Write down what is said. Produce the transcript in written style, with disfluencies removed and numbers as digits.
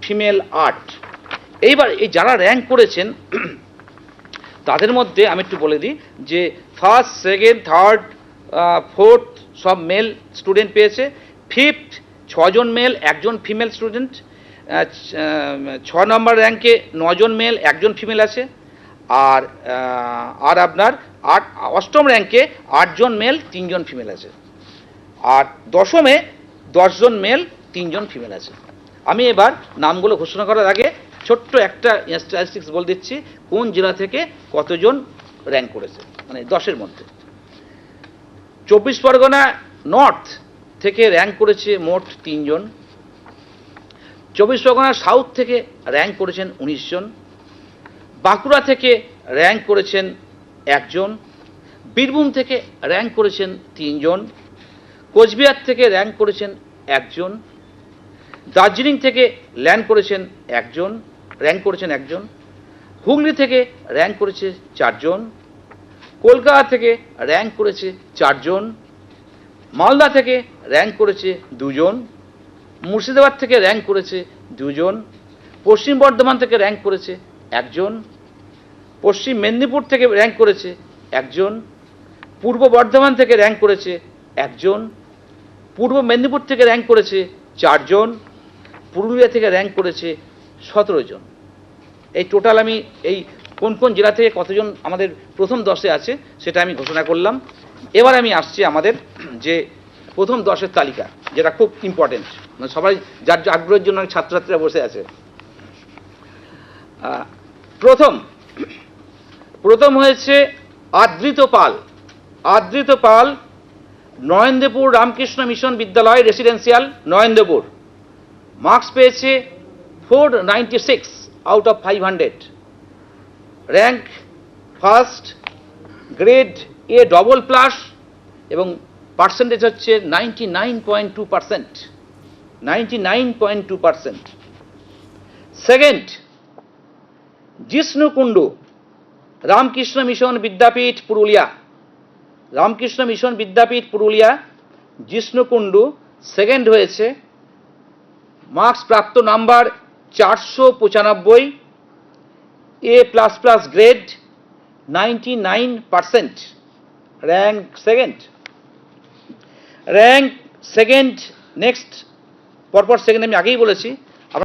Female 8। এইবার এই যারা র্যাঙ্ক করেছেন তাদের মধ্যে আমি একটু বলে দিই যে ফার্স্ট, সেকেন্ড, থার্ড, ফোর্থ সব মেল স্টুডেন্ট পেয়েছে। ফিফথ 6 জন মেল, 1 জন ফিমেল স্টুডেন্ট। 6 নম্বর র্যাঙ্কে 9 জন মেল, 1 জন ফিমেল আছে। আর আপনার অষ্টম র্যাঙ্কে 8 জন মেল, 3 জন ফিমেল আছে। আর দশমে 10 জন মেল, 3 জন ফিমেল আছে। আমি এবার নামগুলো ঘোষণা করার আগে ছোট্ট একটা স্ট্যাটিস্টিক্স বলে দিচ্ছি কোন জেলা থেকে কতজন র্যাঙ্ক করেছে, মানে 10-এর মধ্যে। 24 পরগনা নর্থ থেকে র্যাঙ্ক করেছে মোট 3 জন। 24 পরগনা সাউথ থেকে র্যাঙ্ক করেছেন 19 জন। বাঁকুড়া থেকে র্যাঙ্ক করেছেন 1 জন। বীরভূম থেকে র্যাঙ্ক করেছেন 3 জন। কোচবিহার থেকে র্যাঙ্ক করেছেন 1 জন। দার্জিলিং থেকে র্যাঙ্ক করেছেন 1 জন। হুগলি থেকে র্যাঙ্ক করেছে 4 জন। কলকাতা থেকে র্যাঙ্ক করেছে 4 জন। মালদা থেকে র্যাঙ্ক করেছে 2 জন। মুর্শিদাবাদ থেকে র্যাঙ্ক করেছে 2 জন। পশ্চিম বর্ধমান থেকে র্যাঙ্ক করেছে 1 জন। পশ্চিম মেদিনীপুর থেকে র্যাঙ্ক করেছে 1 জন। পূর্ব বর্ধমান থেকে র্যাঙ্ক করেছে 1 জন। পূর্ব মেদিনীপুর থেকে র্যাঙ্ক করেছে 4 জন। পুরুলিয়া থেকে র্যাঙ্ক করেছে 17 জন। এই টোটাল আমি এই কোন কোন জেলা থেকে কতজন আমাদের প্রথম 10-এ আছে সেটা আমি ঘোষণা করলাম। এবার আমি আসছি আমাদের যে প্রথম 10-এর তালিকা, যেটা খুব ইম্পর্টেন্ট, মানে সবাই যার আগ্রহের জন্য ছাত্রছাত্রীরা বসে আছে। প্রথম হয়েছে Adrito Pal. Adrito Pal, Narendrapur Ramakrishna mission Vidyalaya, residential, Narendrapur. Marks পেয়েছে 496 out of 500। Rank first, grade A double plus, এবং পার্সেন্টেজ হচ্ছে 99.2%। 99.2%। Second Jishnu Kundu, Ramakrishna mission Vidyapith, Purulia. Ramakrishna mission Vidyapith, Purulia. Jishnu Kundu second হয়েছে। মার্কস প্রাপ্ত number 495, A plus plus grade, 99%। Rank second. Rank second next, পরপর সেকেন্ড আমি আগেই বলেছি,